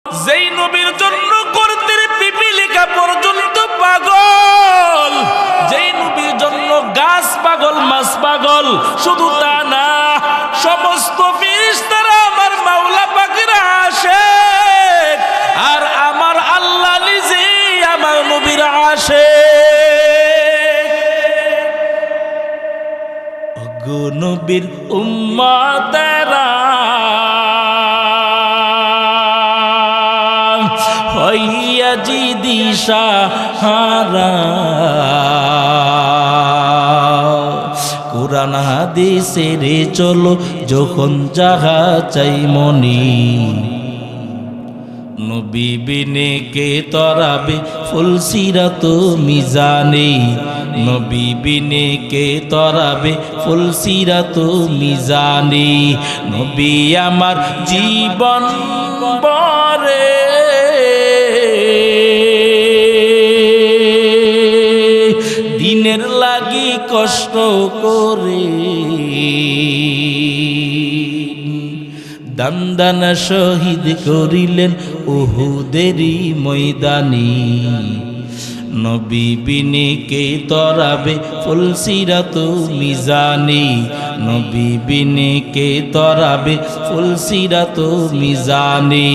যেই নবীর জন্য করতে পিপিলিকা পর্যন্ত পাগল, যেই নবীর জন্য গাছ পাগল, মাছ পাগল। শুধু তা না, সমস্ত ফেরেশতারা আমার মাওলা পাকের আশিক, আর আমার আল্লাহ নিজেই আমার নবীর আশিক। ওগো নবীর উম্মতেরা হইয়া দিশা হারা, কুরআন হাদিসের চলো যখন যাহা চাই মনি। নবী বিনে কে তরাবে ফুলসিরাত মিজানে, নবী বিনে কে তরাবে ফুলসিরাত মিজানে। নবী আমার জীবন বরে দিনের লাগি কষ্ট করে, দান্দানা শহীদ করিলেন উহুদেরই ময়দানে। নবী বিনে কে তরাবে ফুলসিরাত মিজানে, নবী বিনে কে তরাবে ফুলসিরাত মিজানে।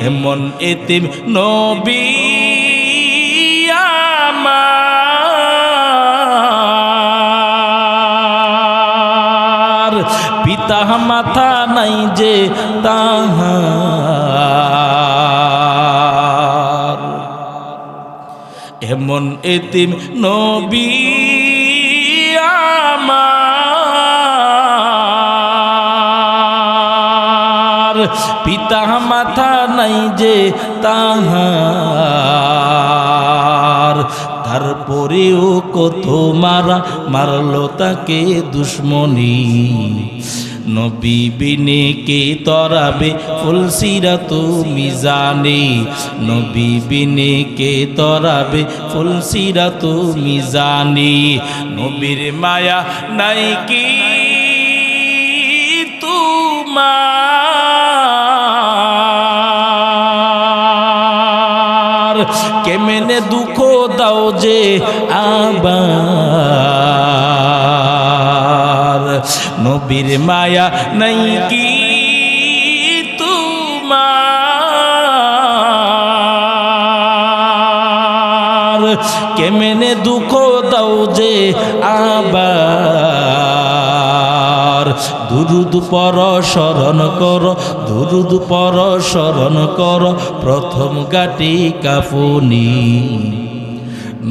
এমন এতিম নবী আমার, পিতা মাথা নাই যে তাহার। এমন এতিম নবী আমার, পিতা মাথা নাই যে তাহার। তারপরেও কত মারা মারলো তাকে দুশ্মনী। নবী বিনে কে তরাবে ফুলসিরাত মিজানে, নবী বিনে কে তরাবে ফুলসিরাত মিজানে। নবীর মায়া নাই কি তোমার, কেমনে দুঃখ দাও যে আবার। নবীর মায়া নাই কি তোমার, কেমনে দুঃখ দাও যে আবার। দুরুদ পর স্মরণ কর, দুরুদ পর স্মরণ কর, প্রথম গাটি কাফনি।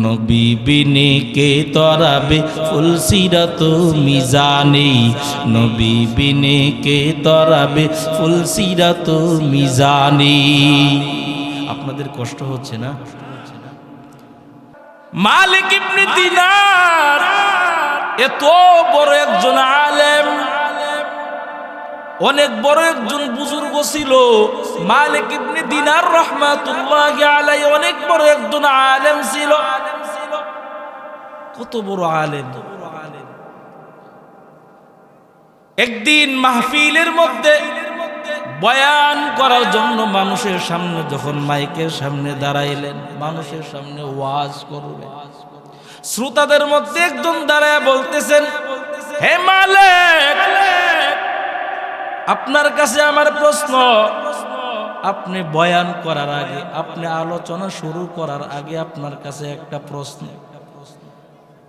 নবী বিনে কে তরাবে ফুলসিরাত মিজানে, নবী বিনে কে তরাবে ফুলসিরাত মিজানে। আপনাদের কষ্ট হচ্ছে না? মালিক ইবনে দিনার এত বড় একজন আলেম, অনেক বড় একজন বুজুর্গ ছিল। মালিক ইবনে দিনার রাহমাতুল্লাহি আলাইহি অনেক বড় একজন আলেম ছিল। কত বড় আলেম! একদিন মাহফিলের মধ্যে বয়ান করার জন্য মানুষের সামনে যখন মাইকের সামনে দাঁড়াইলেন, মানুষের সামনে ওয়াজ করবে, শ্রোতাদের মধ্যে একজন দাঁড়ায় বলতেছেন, হে মালিক, আপনার কাছে আমার প্রশ্ন। আপনি বয়ান করার আগে, আপনি আলোচনা শুরু করার আগে আপনার কাছে একটা প্রশ্ন।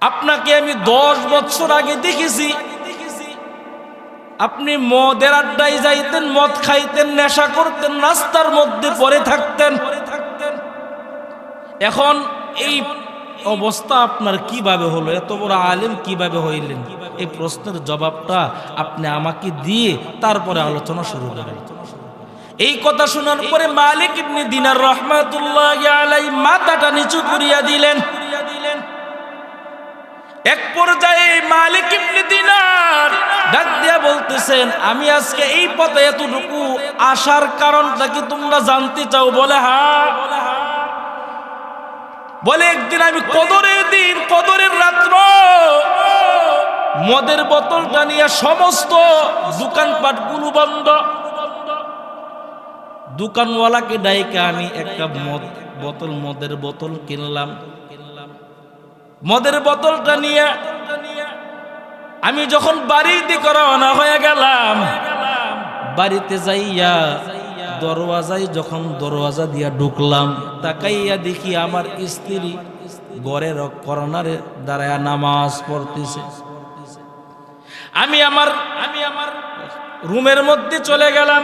আপনাকে আমি 10 বছর আগে দেখেছি, আপনি মদের আড্ডায় যাইতেন, মদ খাইতেন, নেশা করতেন, রাস্তার মধ্যে পড়ে থাকতেন। এখন এই অবস্থা আপনার কিভাবে হলো? এত বড় আলেম কিভাবে হইলেন? এই প্রশ্নের জবাবটা আপনি আমাকে দিয়ে তারপরে আলোচনা শুরু করেন। এই কথা শোনার পরে মালিক ইবনে দিনার রাহমাতুল্লাহি আলাইহি মাথাটা নিচু করিয়া দিলেন। এক পর্যায়ে মালিক ইবনে দিনার ডাক দিয়া বলতেছেন, আমি আজকে এই পথে এতটুকু আসার কারণটা কি তোমরা জানতে চাও? বলে হ্যাঁ। বলে একদিন আমি কদরের দিন, কদরের রাত্র মদের বোতলটা নিয়ে সমস্ত দোকানপাটগুলো বন্ধ, দোকানওয়ালাকে ডাইকা আমি একটা মদের বোতল কিনলাম। মদের বোতলটা নিয়ে আমি যখন বাড়ির দিকে রওনা হয়ে গেলাম, বাড়িতে যাইয়া দরওয়াজা দিয়া ঢুকলাম, তাকাইয়া দেখি আমার স্ত্রী ঘরের কর্নারে দাঁড়ায়া নামাজ পড়তেছে। আমি আমার রুমের মধ্যে চলে গেলাম,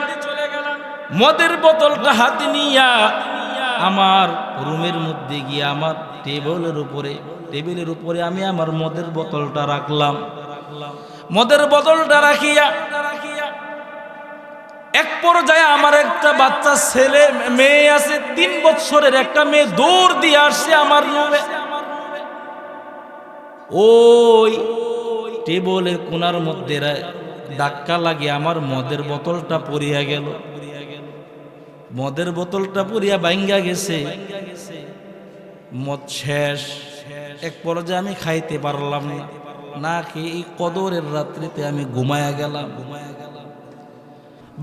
মদের বোতলটা হাতে নিয়া আমার রুমের মধ্যে গিয়ে আমার টেবিলের উপরে আমি আমার মদের বোতলটা রাখলাম। মদের বোতলটা রাখিয়া এক পর্যায়ে আমার একটা বাচ্চা মেয়ে আছে, 3 বছরের একটা মেয়ে দৌড় দিয়ে আসছে আমার রুমে। ওই টেবিলের কোণার মধ্যে ধাক্কা লাগে আমার মদের বোতলটা পড়িয়া গেল। মদের বোতলটা পড়িয়া ভাঙ্গা গেছে, মদ শেষ। এক পর্যায়ে আমি খাইতে পারলাম না খেয়ে এই কদরের রাত্রিতে আমি ঘুমায়া গেলাম।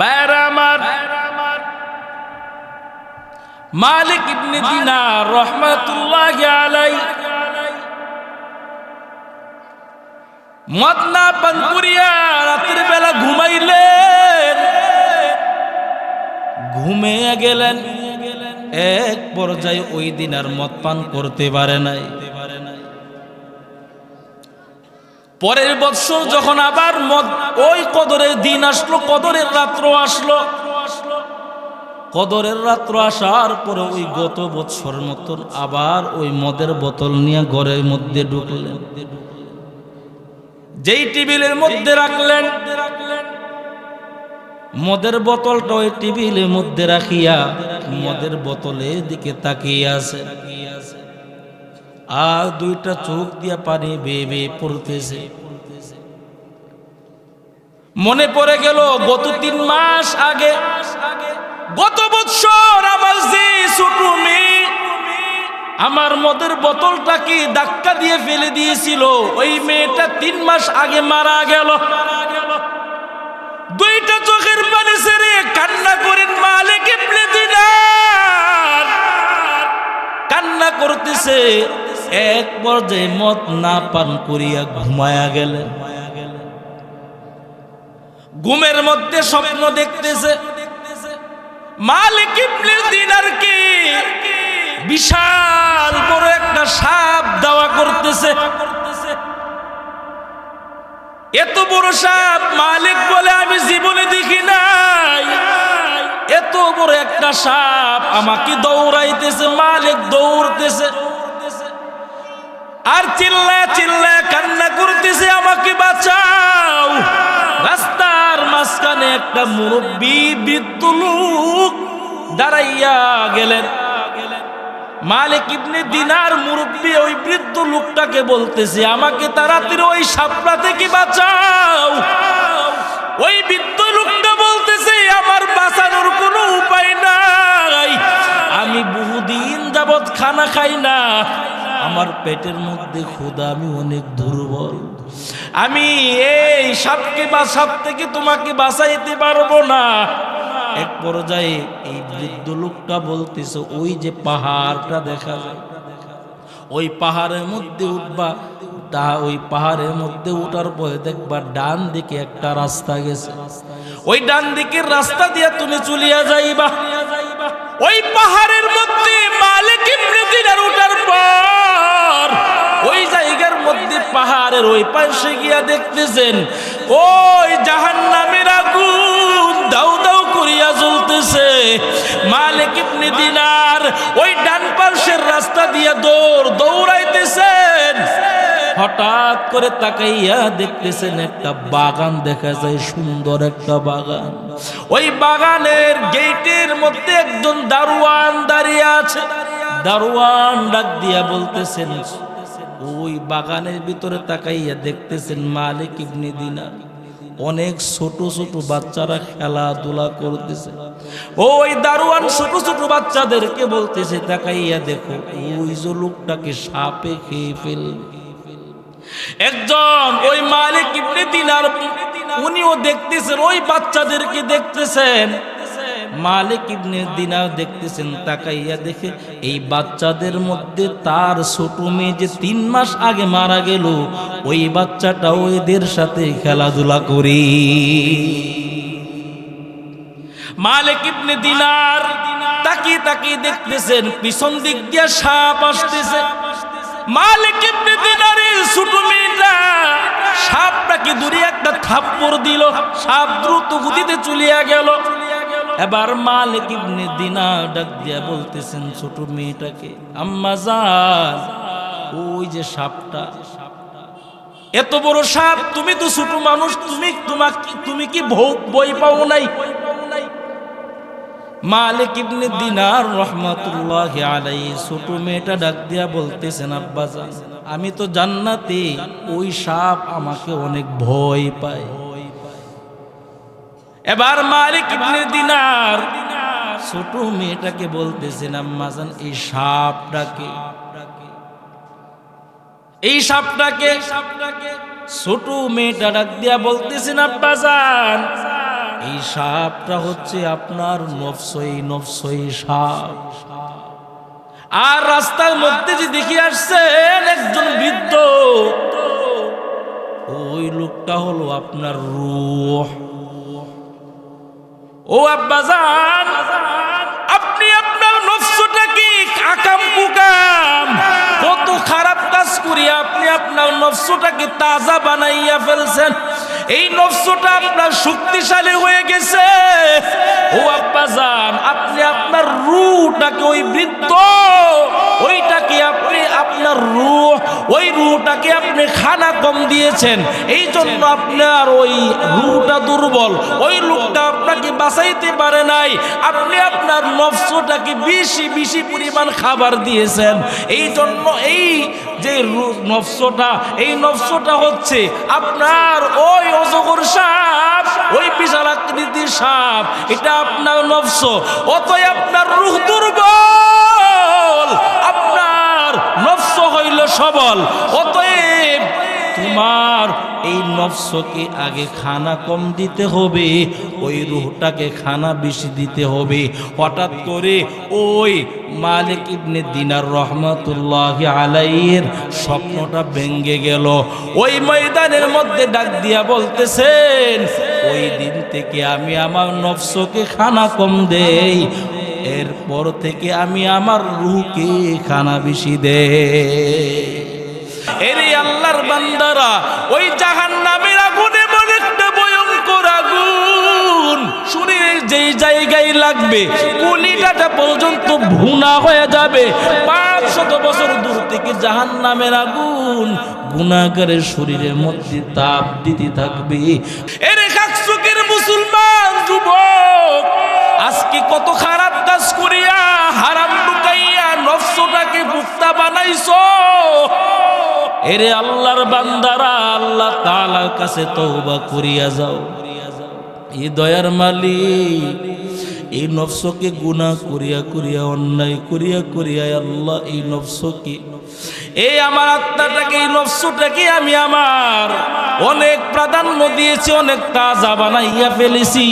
বাইরে আমার মালিক ইবনে দিনার রাহমাতুল্লাহি আলাইহি মদ না পান করিয়া রাতের বেলা ঘুমাইলেন, ঘুমিয়ে গেলেন। এক পর্যায়ে ওই দিন আর মদ পান করতে পারে নাই। পরের বছর যখন আবার ওই কদরের দিন আসলো, কদরের রাত্র আসলো, কদরের রাত্র আসার পরে ওই গত বছর মতন আবার ওই মদের বোতল নিয়ে ঘরের মধ্যে ঢুকলেন। যেই টেবিলের মধ্যে রাখলেন মদের বোতলটা, ওই টেবিলের মধ্যে রাখিয়া মদের বোতলের দিকে তাকিয়ে আছে, আর 2টা চোখ দিয়া পানি বেয়ে বেয়ে পড়তেছে। মনে পড়ে গেল গত 3 মাস আগে, গত বছর আমার যে ছোট মেয়ে আমার মদের বোতলটাকে ধাক্কা দিয়ে ফেলে দিয়েছিল, ওই মেয়েটা 3 মাস আগে মারা গেল। 2টা চোখের পানি ছেড়ে কান্না করেন মালিক ইবনে দিনার, কান্না করতেছে। এক পর্যায়ে মদ না পান করিয়া ঘুমায়া গেলেন। ঘুমের মধ্যে স্বপ্ন দেখতেছে মালিক ইবনে দিনারকে বিশাল বড় একটা সাপ দাওয়া করতেছে। এত বড় সাপ মালিক বলে আমি জীবনে দেখি নাই। এত বড় একটা সাপ আমাকে দৌড়াইতেছে, মালিক দৌড়তেছে আর চিল্লায় চিল্লায় কান্না করতেছে, আমাকে বাঁচাও। রাস্তার মাঝখানে একটা মুরব্বী বৃদ্ধ লোক দাঁড়াইয়া গেলেন। মালিক ইবনে দিনার মুরব্বী ওই বৃদ্ধ লোকটাকে বলতেছে, আমাকে তাড়াতাড়ি ওই সাপটা থেকে বাঁচাও। ওই বৃদ্ধ লোকটা বলতেছে, আমার বাঁচানোর কোনো উপায় নাই, আমি বহুদিন যাবৎ খানা খাই না, আমার পেটের মধ্যে ক্ষুধা, আমি অনেক দুর্বল, আমি এই সাপ থেকে তোমাকে বাঁচাইতে পারবো না। এক পর্যায়ে এই বৃদ্ধ লোকটা বলতেছে, ওই যে পাহাড়টা দেখা যায়, ওই পাহাড়ের মধ্যে উঠবা, ওই পাহাড়ের মধ্যে উঠার পরে দেখবা ডান দিকে একটা রাস্তা গেছে, ওই ডান দিকের রাস্তা দিয়ে তুমি চলিয়া যাইবা। ওই পাহাড়ের মধ্যে মালিক ইবনে দিনার উঠার পর ওই জায়গার মধ্যে পাহাড়ের ওই পাশে গিয়া দেখতেছেন ওই জাহান্নামের আগুন দাউ দাউ করিয়া জ্বলতেছে। মালিক ইবনে দিনার ওই ডান পাশের রাস্তা দিয়া দৌড়াইতেছেন। হঠাৎ করে তাকাইয়া দেখতেছেন একটা বাগান দেখা যায়, সুন্দর একটা বাগান। ওই বাগানের গেটের মধ্যে একজন দারোয়ান দাঁড়িয়ে আছে। দারোয়ান ডাক দিয়া বলতেছেন, ওই বাগানের ভিতরে তাকাইয়া দেখতেছেন মালিক ইবনে দিনার অনেক ছোট ছোট বাচ্চারা খেলাধুলা করতেছে। ওই দারোয়ান ছোট ছোট বাচ্চাদেরকে বলতেছে, তাকাইয়া দেখো, ওই যে লোকটাকে সাপে খেয়ে ফেলবে। একজন ওই মালিক ইবনে দিনার উনিও দেখতেছেন, ওই বাচ্চাদেরকে দেখতেছেন, মালিক ইবনে দিনার দেখতেছেন, তাকাইয়া দেখে এই বাচ্চাদের মধ্যে তার ছোট মেয়ে যে 3 মাস আগে মারা গেল, ওই বাচ্চাটাও এদের সাথে খেলাধুলা করি। মালিক ইবনে দিনার তাকিয়ে তাকিয়ে দেখতেছেন পিছন দিক দিয়ে সাপ আসতেছে। মালিক ইবনে দিনারের ছোট মেয়েটা সাপটাকে দূরে একটা থাপ্পড় দিল, সাপ দ্রুত গতিতে চলিয়া গেল। এবার মালিক ইবনে দিনার ডাক দিয়া বলতেছেন ছোট মেয়েটাকে, আম্মা জান, ওই যে সাপটা, এত বড় সাপ, তুমি তো ছোট মানুষ, তুমি কি ভয় পাও নাই? মালিক ইবনে দিনার রহমাতুল্লাহি আলাইহি ছোট মেয়েটা ডাক দিয়া বলতেছেন, আব্বা জান, আমি তো জান্নাতে, ওই সাপ আমাকে অনেক ভয় পায়। এবার মালিক ইবনে দিনার ছোট মেয়েটাকে বলতেছেন, আম্মা জান, এই সাপটাকে ছোট মেয়েটা ডাক দিয়া বলতেছেন, আব্বা জান, এই সাপটা হচ্ছে আপনার নফসই সাপ। আর রাস্তার মধ্যে যে দেখি আসছেন একজন বৃদ্ধ, ওই লোকটা হলো আপনার রূহ। ও আব্বা জান, আপনি আপনার নফসটাকে আকাম কুকাম কত খারাপ কাজ করিয়া আপনি আপনার নফসটাকে তাজা বানাইয়া ফেলছেন। এই নফসটা আপনার শক্তিশালী হয়ে গেছে। ও আব্বা জান, আপনি আপনার রূহটাকে, ওই বৃদ্ধ ওইটাকে আপনি আপনার ওই রূহটাকে আপনি খানা কম দিয়েছেন, এই জন্য আপনার ওই রূহটা দুর্বল, ওই লোকটা আপনাকে বাঁচাইতে পারে নাই। আপনি আপনার নফসটাকে বেশি পরিমাণ খাবার দিয়েছেন, এই জন্য এই যে নফসটা হচ্ছে আপনার ওই অজগর সাপ, ওই বিশাল আকৃতির সাপ, এটা আপনার নফস। অতএব আপনার রূহ দুর্বল, আপনার নফস হইল সবল। অতএব তোমার এই নফসকে আগে খানা কম দিতে হবে, ওই রূহটাকে খানা বেশি দিতে হবে। হঠাৎ করে ওই মালিক ইবনে দিনার রহমাতুল্লাহি আলাইহির স্বপ্নটা ভেঙে গেল। ওই ময়দানের মধ্যে ডাক দিয়া বলতেছেন, ওই দিন থেকে আমি আমার নফসকে খানা কম দেই, এরপর থেকে আমি আমার রূহকে খানা বেশি দেই। এরে আল্লাহর বান্দারা, ওই জাহান্নামের আগুনে মনে একটা ভয়ঙ্কর আগুন, শরীরের যেই জায়গায় লাগবে কলিজাটা পর্যন্ত ভুনা হয়ে যাবে। 500 বছর দূর থেকে জাহান্নামের আগুন গুনাহগারের শরীরের মধ্যে তাপ দিতে থাকবে। এরে খাকসুকের মুসলমান যুবক, আজকে কত খারাপ কাজ করিয়া হারাম লুকাইয়া নফসটাকে মুক্তা বানাইছো। এরে আল্লাহর বান্দারা, আল্লাহ তাআলার কাছে তওবা করিয়া যাও। এই দয়ার মালিক, এই নফসকে গুনাহ করিয়া অন্যায় করিয়া আল্লাহ এই নফসকে, এই আমার আত্মাটাকে, এই নফসটাকে আমি আমার অনেক প্রাধান্য দিয়েছি, অনেক তাজা বানাইয়া ফেলেছি।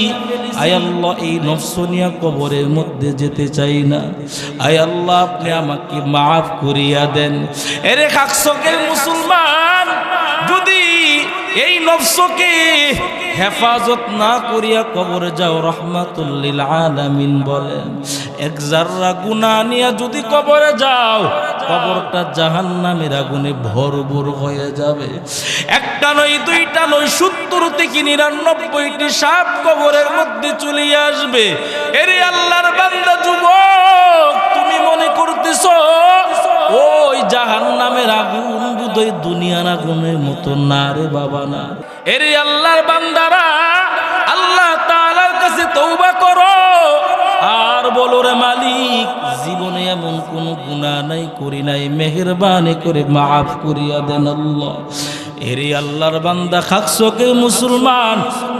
আয় আল্লাহ, এই নফস নিয়ে কবরের মধ্যে যেতে চাই না। আয় আল্লাহ, আপনি আমাকে মাফ করিয়া দেন। এরে খাকসকের মুসলমান, যদি এই নফসকে হেফাজত না করিয়া কবরে যাও, রাহমাতুল লিল আলামিন বলেন, এক জাররা গুনাহ নিয়ে যদি কবরে যাও, কবরটা জাহান্নামের আগুনে ভরপুর হয়ে যাবে। একটা নয়, দুইটা নয়, 70 থেকে 99টি সাপ কবরের মধ্যে চলে আসবে। এরে আল্লাহর বান্দা যুবক, তুমি মনে করতেছো ওই জাহান্নামের আগুন বুঝই দুনিয়ার আগুনের মতো না রে বাবা, না। এরে আল্লাহর বান্দারা, আল্লাহ তাআলার কাছে তওবা করো আর বলো, রে মালিক, জীবনে এমন কোন গুনাহ নাই করি নাই, মেহেরবানি করে মাফ করিয়া দেন আল্লাহ। এরে আল্লাহর বান্দা খাকসকে মুসলমান,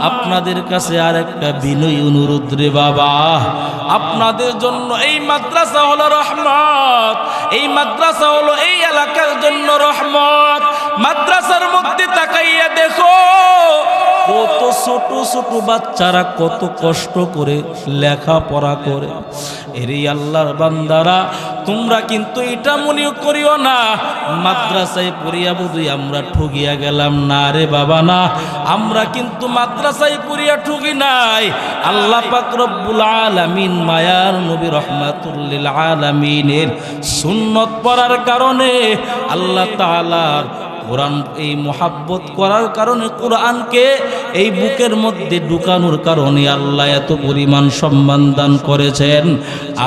আপনাদের কাছে আর একটা বিনয় অনুরোধ রে বাবা, আপনাদের জন্য এই মাদ্রাসা হলো রহমত, এই মাদ্রাসা হলো এই এলাকার জন্য রহমত। মাদ্রাসার মধ্যে তাকাইয়া দেখো কত ছোট ছোট বাচ্চারা কত কষ্ট করে লেখাপড়া করে। এরে আল্লাহর বান্দারা, তোমরা কিন্তু এটা মনে করিও না মাদ্রাসায় পড়িয়া বুঝি আমরা ঠকিয়া গেলাম। না রে বাবা, না, আমরা কিন্তু মাদ্রাসায় পড়িয়া ঠকি নাই। আল্লাহ পাক রব্বুল আলামিন মায়ার নবী রহমাতুল লিল আলামিনের সুন্নত পড়ার কারণে, আল্লাহ তাআলার কোরআন এই মোহাব্বত করার কারণে, কোরআনকে এই বুকের মধ্যে ঢুকানোর কারণে আল্লাহ এত পরিমাণ সম্মান দান করেছেন।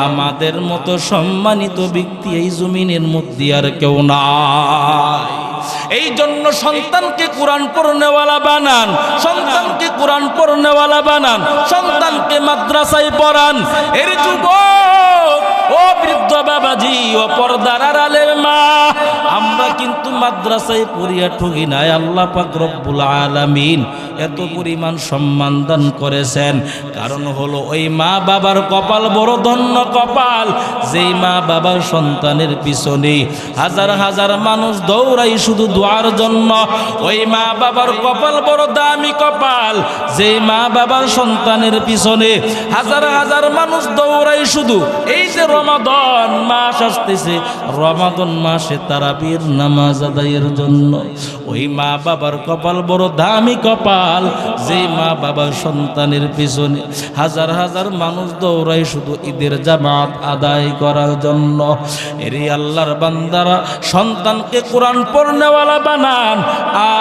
আমাদের মতো সম্মানিত ব্যক্তি এই জমিনের মধ্যে আর কেউ নাই। এই জন্য সন্তানকে কোরআন পড়নেওয়ালা বানান, সন্তানকে কোরআন পড়নেওয়ালা বানান, সন্তানকে মাদ্রাসায় পড়ান। এর যুবক, ও বৃদ্ধ বাবাজি, ও পর্দার আড়ালের মা, আমরা কিন্তু মাদ্রাসায় পড়িয়া ঠকি নাই। আল্লাহ পাক রব্বুল আলামিন এত পরিমাণ সম্মান দান করেছেন। কারণ হলো ওই মা বাবার কপাল বড় ধন্য কপাল, যেই মা বাবার সন্তানের পিছনে হাজার হাজার মানুষ দৌড়াই শুধু দোয়ার জন্য। ওই মা বাবার কপাল বড় দামি কপাল, যেই মা বাবার সন্তানের পিছনে হাজার হাজার মানুষ দৌড়াই শুধু এই যে রমাদান মাস আসতেছে, রমাদান মাসে তারাবির নামাজ আদায়ের জন্য। ওই মা বাবার কপাল বড় দামি কপাল, যে মা বাবার সন্তানের পিছনে হাজার হাজার মানুষ দৌড়ায় শুধু ঈদের জামাত আদায় করার জন্য। এর আল্লাহর বান্দারা, সন্তানকে কোরআন পড়নেওয়ালা বানান।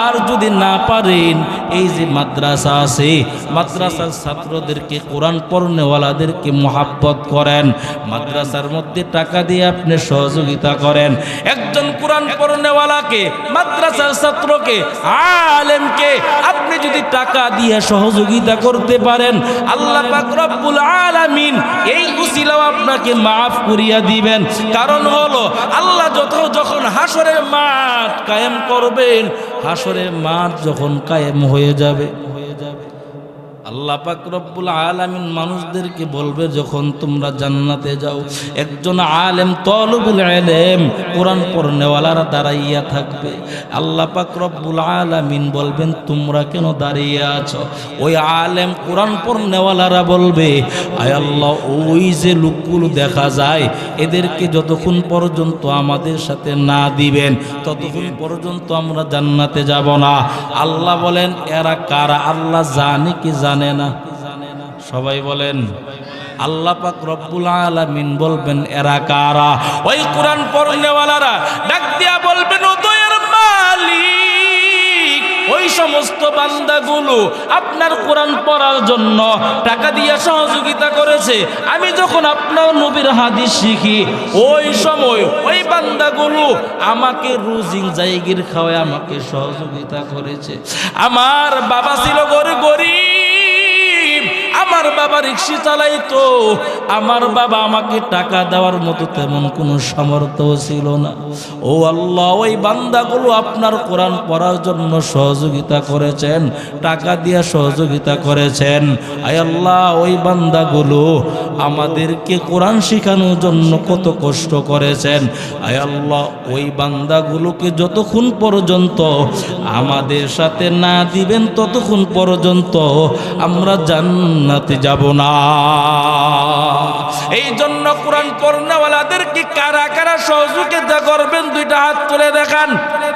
আর যদি না পারেন, এই যে মাদ্রাসা আছে, মাদ্রাসার ছাত্রদেরকে, কোরআন পড়নেওয়ালাদেরকে মোহাব্বত করেন। মাদ্রাসার মধ্যে টাকা দিয়ে আপনি সহযোগিতা করেন। একজন কোরআন পড়নেওয়ালাকে, মাদ্রাসার ছাত্রকে, আলেমকে আপনি যদি টাকা দিয়ে সহযোগিতা করতে পারেন, আল্লাহ পাক রব্বুল আলামিন এই উসিলাও আপনাকে মাফ করিয়া দিবেন। কারণ হলো আল্লাহ যখন হাসরের মাঠ কায়েম করবেন, হাসরের মাঠ যখন কায়েম হয়ে যাবে, আল্লাহ পাক রব্বুল আলামিন মানুষদেরকে বলবে, যখন তোমরা জান্নাতে যাও, একজন আলেম, তলবুল ইলম, কোরআন পড়নেওয়ালারা দাঁড়াইয়া থাকবে। আল্লাহ পাক রব্বুল আলামিন বলবেন, তোমরা কেন দাঁড়িয়ে আছো? ওই আলেম, কোরআন পড়নেওয়ালারা বলবে, আয় আল্লাহ, ওই যে লোকগুলো দেখা যায়, এদেরকে যতক্ষণ পর্যন্ত আমাদের সাথে না দিবেন, ততক্ষণ পর্যন্ত আমরা জান্নাতে যাব না। আল্লাহ বলেন, এরা কারা? আল্লাহ জানে কি জানে না? সবাই বলেন। আল্লাহ পাক রব্বুল আলামিন বলবেন, এরা কারা? ওই কোরআন পড়নেওয়ালারা ডাক দিয়া বলবেন, ও দয়ার মালিক, ওই সমস্ত বান্দাগুলো আপনার কোরআন পড়ার জন্য টাকা দিয়ে সহযোগিতা করেছে। আমি যখন আপনার নবীর হাদিস শিখি, ওই সময় ওই বান্দাগুলো আমাকে রুজিং জায়গির খাওয়ায় আমাকে সহযোগিতা করেছে। আমার বাবা ছিল গরিব, আমার বাবা রিক্সা চালাইতো, আমার বাবা আমাকে টাকা দেওয়ার মতো তেমন কোনো সামর্থ্য ছিল না। ও আল্লাহ, ওই বান্দাগুলো আপনার কোরআন পড়ার জন্য সহযোগিতা করেছেন, টাকা দিয়ে সহযোগিতা করেছেন। আয় আল্লাহ, ওই বান্দাগুলো আমাদেরকে কোরআন শেখানোর জন্য কত কষ্ট করেছেন। আয় আল্লাহ, ওই বান্দাগুলোকে যতক্ষণ পর্যন্ত আমাদের সাথে না দিবেন, ততক্ষণ পর্যন্ত আমরা জান্নাতে যাব না। এই জন্য কোরআন পড়নেওয়ালাদেরকে কারা কারা সহযোগিতা করবেন, দুইটা হাত তুলে দেখান।